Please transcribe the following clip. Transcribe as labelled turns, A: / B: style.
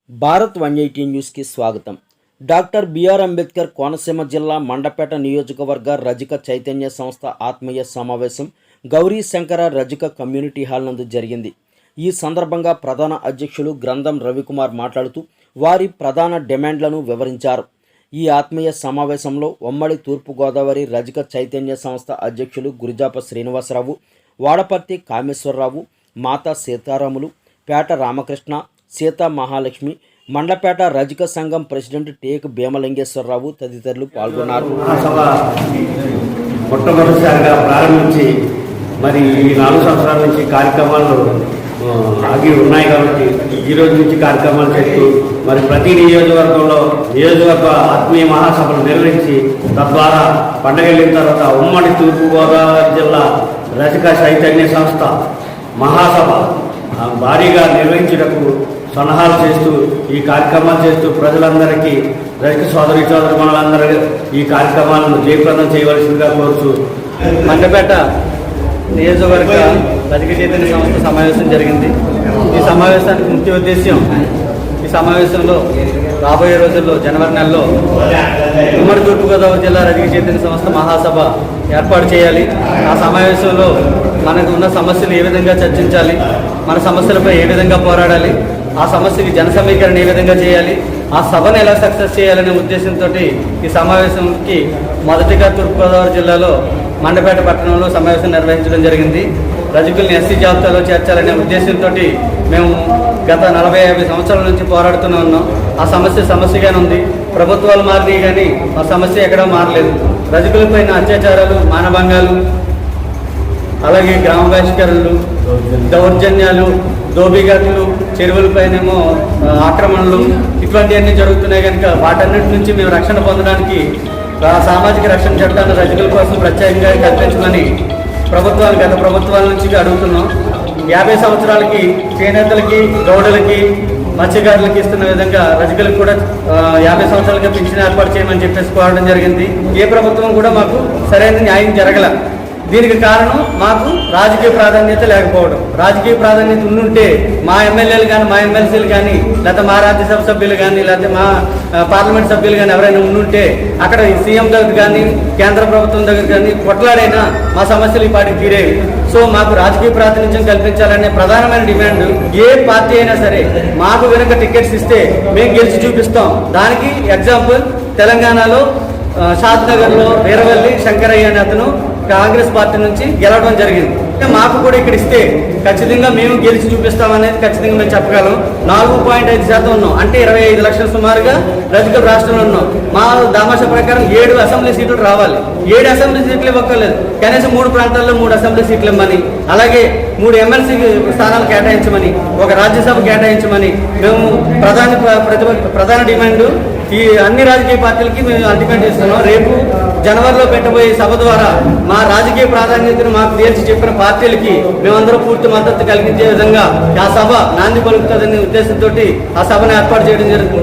A: భారత్ 180 న్యూస్కి స్వాగతం. Doctor BR Ambedkar Konaseema జిల్లా మండపేట నియోజకవర్గ రజక చైతన్య సంస్థ ఆత్మీయ సమావేశం గౌరీ శంకర రజక కమ్యూనిటీ హాల్ నందు జరిగింది. ఈ సందర్భంగా ప్రధాన అధ్యక్షులు గ్రంథం రవికుమార్ మాట్లాడుతూ వారి ప్రధాన డిమాండ్లను వివరించారు. ఈ ఆత్మీయ సమావేశంలో ఉమ్మడి తూర్పుగోదావరి రజక చైతన్య సంస్థ అధ్యక్షులు గురిజాప శ్రీనివాసరావు, వాడపర్తి కామేశ్వరరావు, మాతా సీతారాములు, పేట రామకృష్ణ, సీతా మహాలక్ష్మి, మండపేట రజక సంఘం ప్రెసిడెంట్ టేక్ భీమలింగేశ్వరరావు తదితరులు పాల్గొన్నారు.
B: మొట్టమొదటిసారిగా ప్రారంభించి మరి ఈ 4 సంవత్సరాల నుంచి కార్యక్రమాలు ఆగి ఉన్నాయి కాబట్టి ఈ రోజు నుంచి కార్యక్రమాలు చేస్తూ మరి ప్రతి నియోజకవర్గ ఆత్మీయ మహాసభలు నిర్వహించి తద్వారా పండగ వెళ్ళిన తర్వాత ఉమ్మడి తూర్పుగోదావరి జిల్లా రజక చైతన్య సంస్థ మహాసభ భారీగా నిర్వహించుటకు సన్నాహాలు చేస్తూ ఈ కార్యక్రమాలు చేస్తూ ప్రజలందరికీ రజక సోదరీమణులందరూ ఈ కార్యక్రమాలను జయప్రదం చేయవలసిందిగా కోరుతూ
C: మండపేట నియోజకవర్గ రజక చైతన్య సంస్థ సమావేశం జరిగింది. ఈ సమావేశానికి ముఖ్య ఉద్దేశ్యం, ఈ సమావేశంలో రాబోయే రోజుల్లో జనవరి నెలలో ఉమ్మడి తూర్పుగోదావరి జిల్లా రజక చైతన్య సంస్థ మహాసభ ఏర్పాటు చేయాలి. ఆ సమావేశంలో మనకు ఉన్న సమస్యలు ఏ విధంగా చర్చించాలి, మన సమస్యలపై ఏ విధంగా పోరాడాలి, ఆ సమస్యకి జన సమీకరణ ఏ విధంగా చేయాలి, ఆ సభను ఎలా సక్సెస్ చేయాలనే ఉద్దేశంతో ఈ సమావేశంకి మొదటిగా తూర్పుగోదావరి జిల్లాలో మండపేట పట్టణంలో సమావేశం నిర్వహించడం జరిగింది. రజకుల్ని ఎస్సీ జాబితాలో చేర్చాలనే ఉద్దేశంతో మేము గత 40-50 సంవత్సరాల నుంచి పోరాడుతూనే ఉన్నాం. ఆ సమస్యగానే ఉంది. ప్రభుత్వాలు మారినాయి కానీ ఆ సమస్య ఎక్కడా మారలేదు. రజకులపైన అత్యాచారాలు, మానభంగాలు, అలాగే గ్రామ బహిష్కరణలు, దౌర్జన్యాలు, దోబిఘాట్లు, చెరువులపైనేమో ఆక్రమణలు, ఇటువంటివన్నీ జరుగుతున్నాయి. కనుక వాటన్నిటి నుంచి మేము రక్షణ పొందడానికి సామాజిక రక్షణ చట్టాన్ని రజకుల కోసం ప్రత్యేకంగా కల్పించమని గత ప్రభుత్వాల నుంచి అడుగుతున్నాం. 50 సంవత్సరాలకి చేనేతలకి, గౌడలకి, మత్స్యకారులకి ఇస్తున్న విధంగా రజకులకు కూడా 50 సంవత్సరాలకి పింఛన్ ఏర్పాటు చేయమని చెప్పేసి కోరడం జరిగింది. ఏ ప్రభుత్వం కూడా మాకు సరైన న్యాయం జరగల. దీనికి కారణం మాకు రాజకీయ ప్రాధాన్యత లేకపోవడం. రాజకీయ ప్రాధాన్యత ఉండుంటే మా ఎమ్మెల్యేలు కానీ, మా ఎమ్మెల్సీలు కానీ, లేకపోతే మా రాజ్యసభ సభ్యులు కానీ, లేకపోతే మా పార్లమెంట్ సభ్యులు కానీ ఎవరైనా ఉండుంటే అక్కడ సీఎం దగ్గర కానీ, కేంద్ర ప్రభుత్వం దగ్గర కానీ కొట్లాడైనా మా సమస్యలు ఈ పాటికి తీరేవి. సో మాకు రాజకీయ ప్రాతినిధ్యం కల్పించాలనే ప్రధానమైన డిమాండ్. ఏ పార్టీ అయినా సరే మాకు వెనుక టికెట్స్ ఇస్తే మేము గెలిచి చూపిస్తాం. దానికి ఎగ్జాంపుల్ తెలంగాణలో షాద్నగర్లో వీరవల్లి శంకరయ్య అనే అతను కాంగ్రెస్ పార్టీ నుంచి గెలవడం జరిగింది. మాకు కూడా ఇక్కడ ఇస్తే ఖచ్చితంగా మేము గెలిచి చూపిస్తామనేది ఖచ్చితంగా మేము చెప్పగలం. 4.5% ఉన్నాం, అంటే 25 లక్షల సుమారుగా రజకులు రాష్ట్రంలో ఉన్నాం. మా దామాషా ప్రకారం 7 అసెంబ్లీ సీట్లు రావాలి. 7 అసెంబ్లీ సీట్లు ఇవ్వక్కర్లేదు, కనీసం 3 ప్రాంతాల్లో 3 అసెంబ్లీ సీట్లు ఇవ్వమని, అలాగే 3 ఎమ్మెల్సీ స్థానాలు కేటాయించమని, ఒక రాజ్యసభ కేటాయించమని మేము ప్రధాన డిమాండ్ ఈ అన్ని రాజకీయ పార్టీలకి మేము డిమాండ్ చేస్తున్నాం. రేపు జనవరిలో పెట్టబోయే సభ ద్వారా మా రాజకీయ ప్రాధాన్యతను మాకు తేల్చి చెప్పిన పార్టీలకి మేమందరం పూర్తి మద్దతు కలిగించే విధంగా ఆ సభ నాంది పలుకుతుందనే ఉద్దేశంతో ఆ సభను ఏర్పాటు చేయడం జరుగుతుంది.